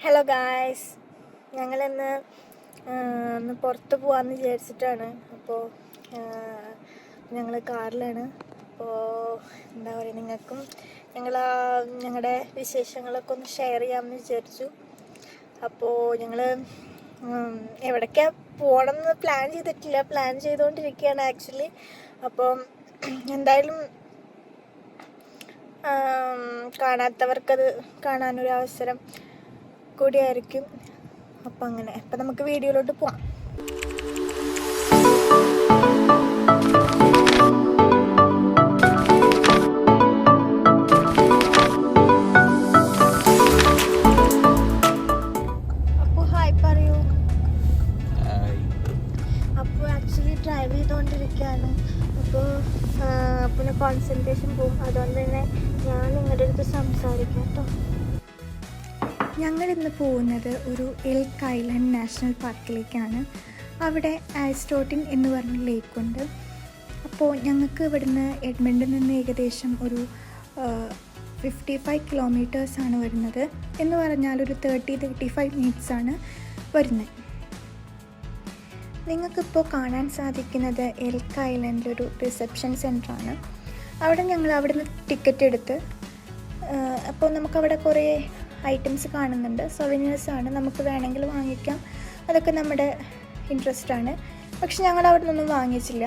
Hello guys, ഞങ്ങളിന്ന് ഒന്ന് പുറത്ത് പോകാമെന്ന് വിചാരിച്ചിട്ടാണ്. അപ്പോൾ ഞങ്ങൾ കാറിലാണ്. അപ്പോൾ എന്താ പറയുക, നിങ്ങൾക്കും ഞങ്ങളുടെ വിശേഷങ്ങളൊക്കെ ഒന്ന് ഷെയർ ചെയ്യാമെന്ന് വിചാരിച്ചു. അപ്പോൾ ഞങ്ങൾ എവിടേക്കാണ് പോകണമെന്ന് പ്ലാൻ ചെയ്തിട്ടില്ല, പ്ലാൻ ചെയ്തുകൊണ്ടിരിക്കുകയാണ് ആക്ച്വലി. അപ്പോൾ എന്തായാലും കാണാത്തവർക്കത് കാണാനൊരു അവസരം കൂടിയായിരിക്കും. അപ്പം നമുക്ക് വീഡിയോയിലോട്ട് പോവാം. അപ്പോൾ ഹായ് പറയൂ. അപ്പോൾ ആക്ച്വലി ഡ്രൈവ് ചെയ്തുകൊണ്ടിരിക്കുകയാണ്. അപ്പോൾ പിന്നെ കോൺസെൻട്രേഷൻ പോകും. അതുകൊണ്ട് തന്നെ ഞാൻ നിങ്ങളുടെ അടുത്ത് സംസാരിക്കാം കേട്ടോ. ഞങ്ങളിന്ന് പോകുന്നത് ഒരു എൽക്ക് ഐലൻഡ് നാഷണൽ പാർക്കിലേക്കാണ്. അവിടെ ആസ്റ്റോട്ടിൻ എന്ന് പറഞ്ഞ ലേക്കുണ്ട്. അപ്പോൾ ഞങ്ങൾക്ക് ഇവിടുന്ന് എഡ്മണ്ടിൽ നിന്ന് ഏകദേശം ഒരു 55 കിലോമീറ്റേഴ്സാണ് വരുന്നത്. എന്ന് പറഞ്ഞാൽ ഒരു 30-35 മിനിറ്റ്സാണ് വരുന്നത്. നിങ്ങൾക്കിപ്പോൾ കാണാൻ സാധിക്കുന്നത് എൽക്ക് ഐലൻഡിലൊരു റിസപ്ഷൻ സെൻ്ററാണ്. അവിടെ ഞങ്ങൾ അവിടുന്ന് ടിക്കറ്റ് എടുത്ത് അപ്പോൾ നമുക്കവിടെ കുറേ ഐറ്റംസ് കാണുന്നുണ്ട്. സൊവനീഴ്സാണ്, നമുക്ക് വേണമെങ്കിൽ വാങ്ങിക്കാം. അതൊക്കെ നമ്മുടെ ഇൻട്രസ്റ്റാണ്. പക്ഷെ ഞങ്ങൾ അവിടെ നിന്നൊന്നും വാങ്ങിച്ചില്ല.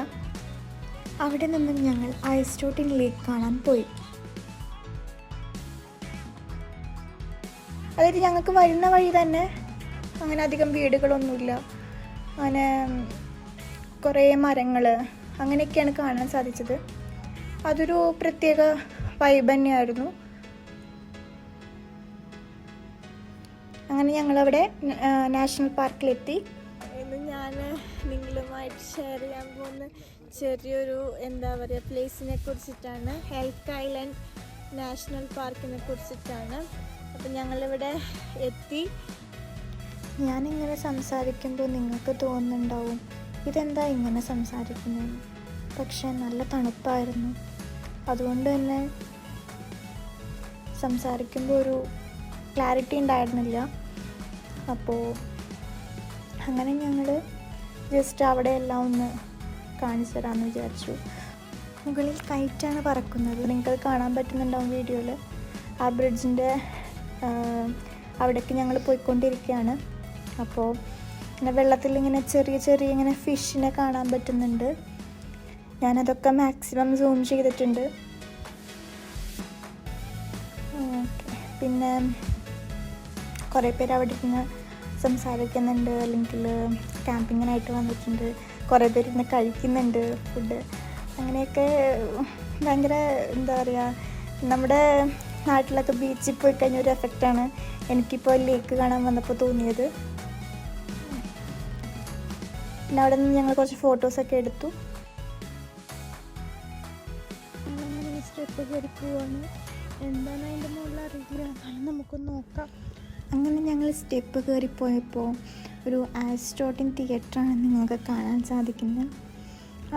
അവിടെ നിന്നും ഞങ്ങൾ ആസ്റ്റോട്ടിൻ ലേക്ക് കാണാൻ പോയി. അതായത് ഞങ്ങൾക്ക് വരുന്ന വഴി തന്നെ അങ്ങനെ അധികം വീടുകളൊന്നുമില്ല, അങ്ങനെ കുറേ മരങ്ങൾ അങ്ങനെയൊക്കെയാണ് കാണാൻ സാധിച്ചത്. അതൊരു പ്രത്യേക വൈബ് തന്നെയായിരുന്നു. അങ്ങനെ ഞങ്ങളവിടെ നാഷണൽ പാർക്കിലെത്തി. ഇന്ന് ഞാൻ നിങ്ങളുമായിട്ട് ഷെയർ ചെയ്യാൻ പോകുന്ന ചെറിയൊരു പ്ലേസിനെ കുറിച്ചിട്ടാണ്. എൽക്ക് ഐലൻഡ് നാഷണൽ പാർക്കിനെ കുറിച്ചിട്ടാണ്. അപ്പം ഞങ്ങളിവിടെ എത്തി. ഞാനിങ്ങനെ സംസാരിക്കുമ്പോൾ നിങ്ങൾക്ക് തോന്നുന്നുണ്ടാവും ഇതെന്താ ഇങ്ങനെ സംസാരിക്കുന്നത്. പക്ഷേ നല്ല തണുപ്പായിരുന്നു, അതുകൊണ്ട് തന്നെ സംസാരിക്കുമ്പോൾ ഒരു ക്ലാരിറ്റി ഉണ്ടായിരുന്നില്ല. അപ്പോൾ അങ്ങനെ ഞങ്ങൾ ജസ്റ്റ് അവിടെ എല്ലാം ഒന്ന് കാണിച്ചു തരാമെന്ന് വിചാരിച്ചു. മുകളിൽ കൈറ്റാണ് പറക്കുന്നത്, നിങ്ങൾക്ക് കാണാൻ പറ്റുന്നുണ്ടാവും വീഡിയോയിൽ. ആ ബ്രിഡ്ജിൻ്റെ അവിടേക്ക് ഞങ്ങൾ പോയിക്കൊണ്ടിരിക്കുകയാണ്. അപ്പോൾ ഇങ്ങനെ വെള്ളത്തിൽ ഇങ്ങനെ ചെറിയ ഇങ്ങനെ ഫിഷിനെ കാണാൻ പറ്റുന്നുണ്ട്. ഞാനതൊക്കെ മാക്സിമം സൂം ചെയ്തിട്ടുണ്ട്. പിന്നെ കുറേ പേര് അവിടെ ഇരുന്ന് സംസാരിക്കുന്നുണ്ട്, അല്ലെങ്കിൽ ക്യാമ്പിങ്ങിനായിട്ട് വന്നിട്ടുണ്ട്. കുറേ പേര് ഇരുന്ന് കഴിക്കുന്നുണ്ട് ഫുഡ്. അങ്ങനെയൊക്കെ ഭയങ്കര നമ്മുടെ നാട്ടിലൊക്കെ ബീച്ചിൽ പോയി കഴിഞ്ഞ ഒരു എഫക്റ്റാണ് എനിക്കിപ്പോൾ ലേക്ക് കാണാൻ വന്നപ്പോൾ തോന്നിയത്. പിന്നെ അവിടെ നിന്ന് ഞങ്ങൾ കുറച്ച് ഫോട്ടോസൊക്കെ എടുത്തു. സ്റ്റെപ്പ് കയറി പോവാണ്. എന്താണ് അതിൻ്റെ മുകളിൽ അറിയില്ല, എന്നാലും നമുക്കൊന്ന് നോക്കാം. അങ്ങനെ ഞങ്ങൾ സ്റ്റെപ്പ് കയറിപ്പോയപ്പോൾ ഒരു ആസ്റ്റോട്ടിൻ തിയേറ്ററാണ് നിങ്ങൾക്ക് കാണാൻ സാധിക്കുന്നത്.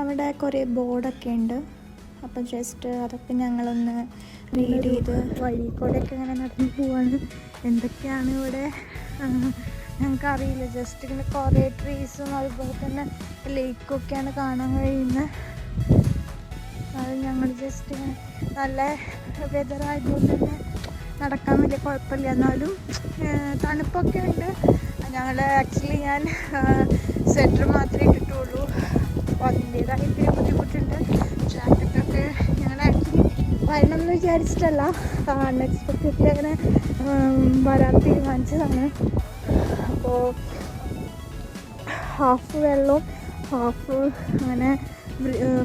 അവിടെ കുറേ ബോർഡൊക്കെ ഉണ്ട്. അപ്പോൾ ജസ്റ്റ് അതൊക്കെ ഞങ്ങളൊന്ന് റീഡ് ചെയ്ത് വഴി കൂടെയൊക്കെ ഇങ്ങനെ നടന്നു പോവാണ്. എന്തൊക്കെയാണ് ഇവിടെ ഞങ്ങൾക്കറിയില്ല. ജസ്റ്റ് ഇങ്ങനെ കുറേ ട്രീസും അതുപോലെ തന്നെ ലേക്കൊക്കെയാണ് കാണാൻ കഴിയുന്നത്. അത് ഞങ്ങൾ ജസ്റ്റ് ഇങ്ങനെ നല്ല വെതറായതുകൊണ്ട് തന്നെ നടക്കാൻ വലിയ കുഴപ്പമില്ല, എന്നാലും തണുപ്പൊക്കെ ഉണ്ട്. ഞാൻ സ്വെറ്റർ മാത്രമേ ഇട്ടിട്ടുള്ളൂ. അപ്പോൾ അതിൻ്റേതായ ഇത്തിരി ബുദ്ധിമുട്ടുണ്ട്. ജാക്കറ്റൊക്കെ ഞങ്ങൾ ആക്ച്വലി വരണമെന്ന് വിചാരിച്ചിട്ടല്ല, അൺഎക്സ്പെക്റ്റഡ്ലി അങ്ങനെ വരാൻ തീരുമാനിച്ചതാണ്. അപ്പോൾ ഹാഫ് വെള്ളവും ഹാഫ് അങ്ങനെ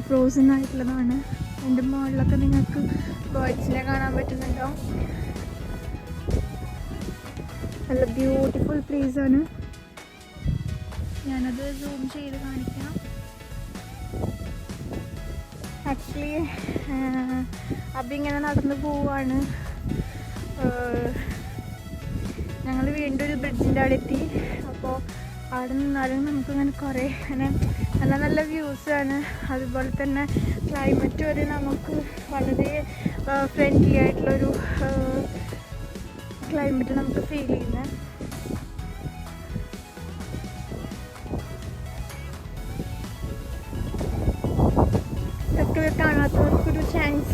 ഫ്രോസൺ ആയിട്ടുള്ളതാണ്. എൻ്റെ മുകളിലൊക്കെ നിങ്ങൾക്ക് ബേർഡ്സിനെ കാണാൻ പറ്റുന്നുണ്ടാവും. നല്ല ബ്യൂട്ടിഫുൾ പ്ലേസാണ്. ഞാനത് സൂം ചെയ്ത് കാണിക്കാം. ആക്ച്വലി ഇങ്ങനെ നടന്നു പോവാണ്. ഞങ്ങൾ വീണ്ടും ഒരു ബ്രിഡ്ജിൻ്റെ അവിടെ എത്തി. അപ്പോൾ അവിടെ നിന്നാലും നമുക്കിങ്ങനെ കുറേ അങ്ങനെ നല്ല വ്യൂസാണ്. അതുപോലെ തന്നെ ക്ലൈമറ്റ് വരെ നമുക്ക് വളരെ ഫ്രണ്ട്ലി ആയിട്ടുള്ളൊരു ക്ലൈമറ്റ് നമുക്ക് ഫീൽ ചെയ്യുന്നത്.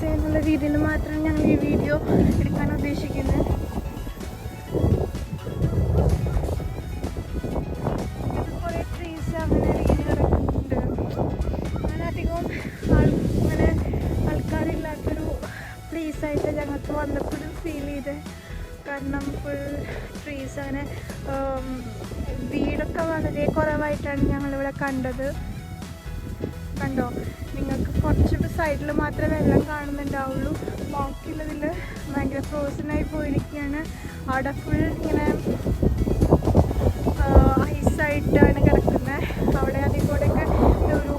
റിലാക്സ് ചെയ്യുന്നുള്ള രീതിയിൽ മാത്രമാണ് ഞങ്ങൾ ഈ വീഡിയോ എടുക്കാൻ ഉദ്ദേശിക്കുന്നത്. കുറേ ട്രീസ് അങ്ങനെ വീട് കിടക്കുന്നുണ്ട്. അങ്ങനെ അധികം അങ്ങനെ ആൾക്കാരില്ലാത്തൊരു പ്ലേസായിട്ട് ഞങ്ങൾക്ക് വന്നപ്പോഴും ഫീൽ ചെയ്ത്. കാരണം ഫുൾ ട്രീസ് അങ്ങനെ വീടൊക്കെ വളരെ കുറവായിട്ടാണ് ഞങ്ങളിവിടെ കണ്ടത്. കണ്ടോ, നിങ്ങൾക്ക് കുറച്ച് സൈഡിൽ മാത്രമേ വെള്ളം കാണുന്നുണ്ടാവുള്ളൂ, ബാക്കിയുള്ളതിൽ ഭയങ്കര ഫ്രോസണായി പോയിരിക്കുകയാണ്. അവിടെ ഫുൾ ഇങ്ങനെ ഐസായിട്ടാണ് കിടക്കുന്നത്. അവിടെ അതിൽ കൂടെയൊക്കെ ഒരു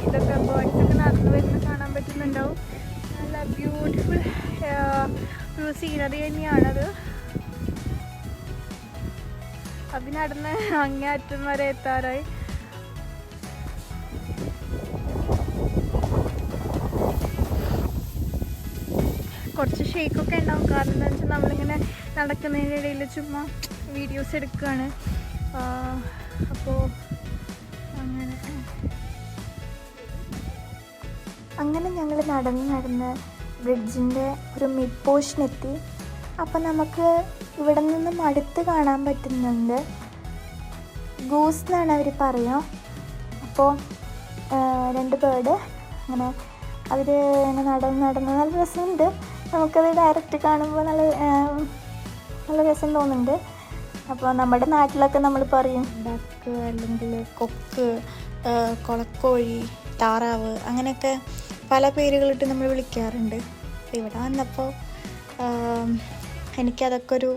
ഇതൊക്കെ ബേർഡ്സൊക്കെ നടന്നു വരുന്ന കാണാൻ പറ്റുന്നുണ്ടാവും. നല്ല ബ്യൂട്ടിഫുൾ ഒരു സീനറി തന്നെയാണത്. അതിനടന്ന് അങ്ങേ അറ്റം വരെ എത്താറായി. കുറച്ച് ഷേക്കൊക്കെ ഉണ്ടാവും. കാരണം എന്താ വെച്ചാൽ നമ്മളിങ്ങനെ നടക്കുന്നതിനിടയിൽ ചുമ്മാ വീഡിയോസ് എടുക്കുകയാണ്. അപ്പോൾ അങ്ങനെ ഞങ്ങൾ നടന്ന് ബ്രിഡ്ജിൻ്റെ ഒരു മിഡ് പോർഷനെത്തി. അപ്പം നമുക്ക് ഇവിടെ നിന്നും അടുത്ത് കാണാൻ പറ്റുന്നുണ്ട്. ഗൂസ് എന്നാണ് അവർ പറയുക. അപ്പോൾ 2 ബേർഡ് അങ്ങനെ അവർ ഇങ്ങനെ നടന്ന് നല്ല രസമുണ്ട്. നമുക്കത് ഡയറക്റ്റ് കാണുമ്പോൾ നല്ല രസം തോന്നുന്നുണ്ട്. അപ്പോൾ നമ്മുടെ നാട്ടിലൊക്കെ നമ്മൾ പറയും ഡക്ക് അല്ലെങ്കിൽ കൊക്ക്, കൊളക്കോഴി, താറാവ്, അങ്ങനെയൊക്കെ പല പേരുകളിട്ട് നമ്മൾ വിളിക്കാറുണ്ട്. ഇവിടെ വന്നപ്പോൾ എനിക്കതൊക്കെ ഒരു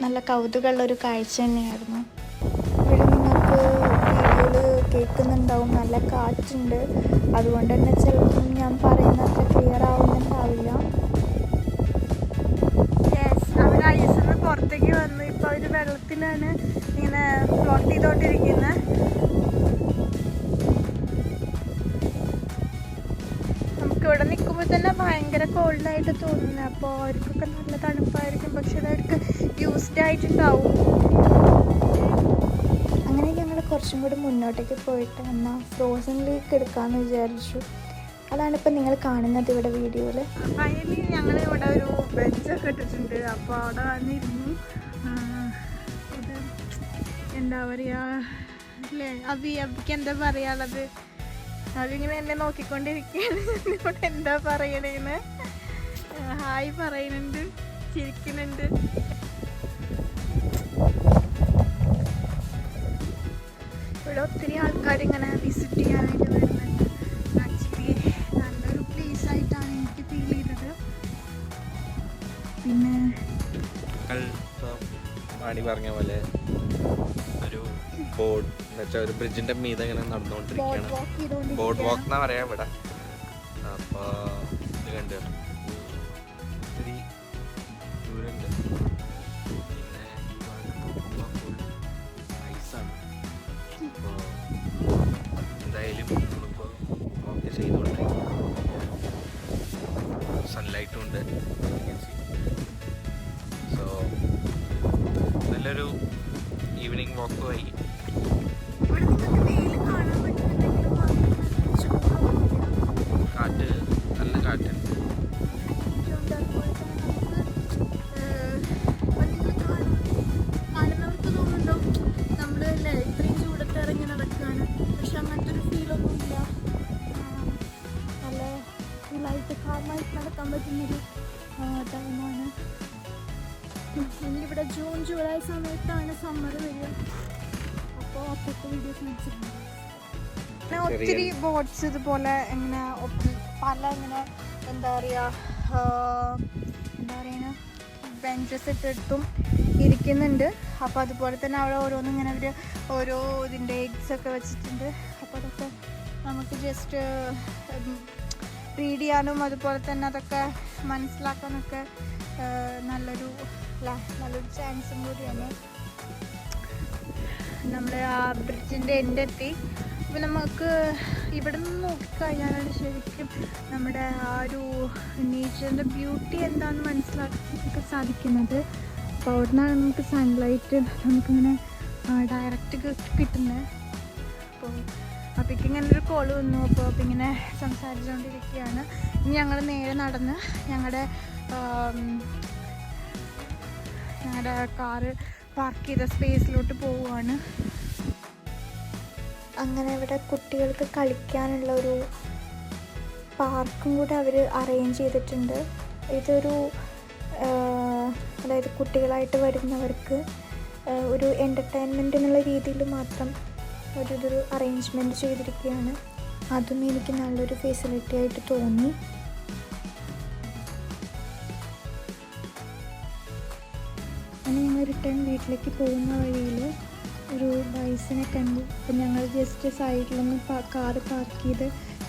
നല്ല കൗതുകമുള്ളൊരു കാഴ്ച തന്നെയായിരുന്നു. ഇവിടെ നിങ്ങൾക്ക് വീഡിയോയിൽ കേൾക്കുന്നുണ്ടാവും, നല്ല കാറ്റുണ്ട്. അതുകൊണ്ട് തന്നെ ചിലപ്പം ഞാൻ പറയുന്നത്ര ക്ലിയർ ആവുന്നുണ്ടാവില്ല. അവർ ഐസിന്ന് പുറത്തേക്ക് വന്ന് ഇപ്പോൾ അവർ വെള്ളത്തിലാണ് ഇങ്ങനെ ഫ്ലോട്ട് ചെയ്തുകൊണ്ടിരിക്കുന്നത്. ഇവിടെ നിൽക്കുമ്പോൾ തന്നെ ഭയങ്കര കോൾഡായിട്ട് തോന്നുന്നത്. അപ്പോൾ അവർക്കൊക്കെ നല്ല തണുപ്പായിരിക്കും, പക്ഷെ അതവർക്ക് യൂസ്ഡ് ആയിട്ടുണ്ടാവും. അങ്ങനെ ഞങ്ങൾ കുറച്ചും കൂടി മുന്നോട്ടേക്ക് പോയിട്ട് എന്നാൽ ഫ്രോസൺ ലേക്ക് എടുക്കാമെന്ന് വിചാരിച്ചു. അതാണിപ്പോൾ നിങ്ങൾ കാണുന്നത് ഇവിടെ വീഡിയോയിൽ. ഫൈനലി ഞങ്ങൾ ഇവിടെ ഒരു ബെഞ്ചൊക്കെ ഇട്ടിട്ടുണ്ട്. അപ്പോൾ അവിടെ വന്നിരുന്നു. ഇത് എന്താ പറയുക അല്ലേ, അബിക്ക് എന്താ പറയാനുള്ളത്? അതിങ്ങനെ എന്നെ നോക്കിക്കൊണ്ടിരിക്കുകയാണ്. ഇവിടെ എന്താ പറയണേന്ന് ഹായ് പറയുന്നുണ്ട്, ചിരിക്കുന്നുണ്ട്. ഇവിടെ ഒത്തിരി ആൾക്കാരിങ്ങനെ വിസിറ്റ് ചെയ്യാനായിട്ട് വരുന്നുണ്ട്. ആക്ച്വലി നല്ലൊരു പ്ലേസ് ആയിട്ടാണ് എനിക്ക് ഫീൽ ചെയ്തത്. പിന്നെ മാണി പറഞ്ഞ പോലെ ഒരു ബോർഡ് എന്നുവെച്ചാൽ ഒരു ബ്രിഡ്ജിന്റെ മീതെ ഇങ്ങനെ നടന്നുകൊണ്ടിരിക്കുകയാണ്. ബോർഡ് വാക്ക് എന്നാ പറയാ ഇവിടെ. അപ്പോൾ ഇത് കണ്ടു ഒത്തിരി ദൂരമുണ്ട്. പിന്നെ ഫുൾ ഐസാണ്. അപ്പോൾ എന്തായാലും നമ്മളിപ്പോൾ വാക്ക് ചെയ്തുകൊണ്ടിരിക്കും. സൺലൈറ്റും ഉണ്ട്. സോ നല്ലൊരു ഈവനിങ് വാക്ക് ആയി. കാറ്റ്, നല്ല കാറ്റുണ്ട്. കാണുന്നവർക്ക് തോന്നുന്നുണ്ടോ നമ്മൾ ഇത്രയും ചൂടത്ത് ഇറങ്ങി നടക്കുകയാണ്, പക്ഷെ അങ്ങനത്തെ ഒരു ഫീലൊന്നുമില്ല. നല്ല ഫുള്ളായിട്ട് കാമായിട്ട് നടക്കാൻ പറ്റുന്നൊരു ടൈമാണ്. ഇവിടെ ജൂൺ ജൂലൈ സമയത്താണ് സമ്മർ വരിക. അപ്പോൾ അപ്പോഴത്തെ വീഡിയോസ് കാണിച്ചിട്ടുണ്ട്. ഒത്തിരി ബോട്ട്സ് ഇതുപോലെ ഇങ്ങനെ പല ഇങ്ങനെ എന്താ പറയുക ബെഞ്ചസ് ഇട്ടിട്ടും ഇരിക്കുന്നുണ്ട്. അപ്പോൾ അതുപോലെ തന്നെ അവിടെ ഓരോന്നും ഇങ്ങനെ അവർ ഓരോ ഇതിൻ്റെ എഗ്സൊക്കെ വെച്ചിട്ടുണ്ട്. അപ്പോൾ അതൊക്കെ നമുക്ക് ജസ്റ്റ് റീഡ് ചെയ്യാനും അതുപോലെ തന്നെ അതൊക്കെ മനസ്സിലാക്കാനൊക്കെ നല്ലൊരു ചാൻസും കൂടിയാണ്. നമ്മൾ ആ ബ്രിഡ്ജിൻ്റെ എൻഡെത്തി. അപ്പോൾ നമുക്ക് ഇവിടെ നിന്ന് നോക്കിക്കഴിഞ്ഞാലാണ് ശരിക്കും നമ്മുടെ ആ ഒരു നേച്ചറിൻ്റെ ബ്യൂട്ടി എന്താണെന്ന് മനസ്സിലാക്കാൻ സാധിക്കുന്നത്. അപ്പോൾ അവിടെ നിന്നാണ് നമുക്ക് സൺലൈറ്റ് നമുക്കിങ്ങനെ ഡയറക്റ്റ് കിട്ടുന്നത്. അപ്പോൾ അപ്പോഴേക്കും ഇങ്ങനെ ഒരു കോൾ വന്നു. അപ്പോൾ ഇങ്ങനെ സംസാരിച്ചുകൊണ്ടിരിക്കുകയാണ്. ഇനി ഞങ്ങൾ നേരെ നടന്ന് ഞങ്ങളുടെ കാറ് പാർക്ക് ചെയ്ത സ്പേസിലോട്ട് പോവുകയാണ്. അങ്ങനെ ഇവിടെ കുട്ടികൾക്ക് കളിക്കാനുള്ള ഒരു പാർക്കും കൂടെ അവർ അറേഞ്ച് ചെയ്തിട്ടുണ്ട്. ഇതൊരു അതായത് കുട്ടികളായിട്ട് വരുന്നവർക്ക് ഒരു എൻ്റർടൈൻമെൻറ്റ് എന്നുള്ള രീതിയിൽ മാത്രം ഇതൊരു അറേഞ്ച്മെൻറ്റ് ചെയ്തിരിക്കുകയാണ്. അതും എനിക്ക് നല്ലൊരു ഫെസിലിറ്റി ആയിട്ട് തോന്നി. അങ്ങനെ ഞങ്ങൾ റിട്ടേൺ വീട്ടിലേക്ക് പോകുന്ന വഴിയിൽ ഒരു ബൈസിനെ കണ്ടു. അപ്പം ഞങ്ങൾ ജസ്റ്റ് സൈഡിലൊന്ന് കാറ് പാർക്ക് ചെയ്ത്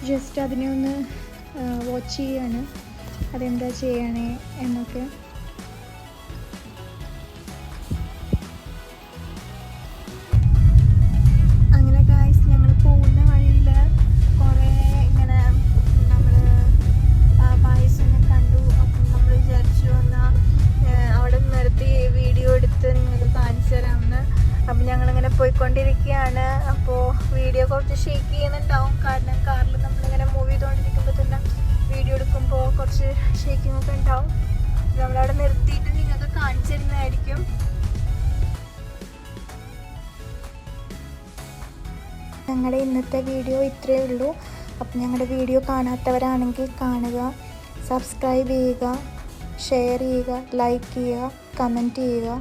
ജസ്റ്റ് അതിനെ ഒന്ന് വാച്ച് ചെയ്യാണ്, അതെന്താ ചെയ്യണേ എന്നൊക്കെ. അങ്ങനെ ഗായ്സ് ഞങ്ങൾ പോകുന്ന വഴിയിൽ കുറേ ഇങ്ങനെ നമ്മൾ ബൈസിനെ കണ്ടു. അപ്പം നമ്മൾ വിചാരിച്ചു വന്നാൽ അവിടെ നിർത്തി വീഡിയോ എടുത്ത് നിങ്ങൾക്ക് കാണിച്ചു തരാമെന്ന്. അപ്പം ഞങ്ങളിങ്ങനെ പോയിക്കൊണ്ടിരിക്കുകയാണ്. അപ്പോൾ വീഡിയോ കുറച്ച് ഷേക്ക് ചെയ്യുന്നുണ്ടാവും, കാരണം കാറിൽ നമ്മളിങ്ങനെ മൂവ് ചെയ്തുകൊണ്ടിരിക്കുമ്പോൾ തന്നെ വീഡിയോ എടുക്കുമ്പോൾ കുറച്ച് ഷേക്കിംഗ് ഒക്കെ ഉണ്ടാവും. നമ്മളവിടെ നിർത്തിയിട്ട് നിങ്ങൾക്ക് കാണിച്ചു തരുന്നതായിരിക്കും. ഞങ്ങളുടെ ഇന്നത്തെ വീഡിയോ ഇത്രയേ ഉള്ളൂ. അപ്പം ഞങ്ങളുടെ വീഡിയോ കാണാത്തവരാണെങ്കിൽ കാണുക, സബ്സ്ക്രൈബ് ചെയ്യുക, ഷെയർ ചെയ്യുക, ലൈക്ക് ചെയ്യുക, കമൻറ്റ് ചെയ്യുക.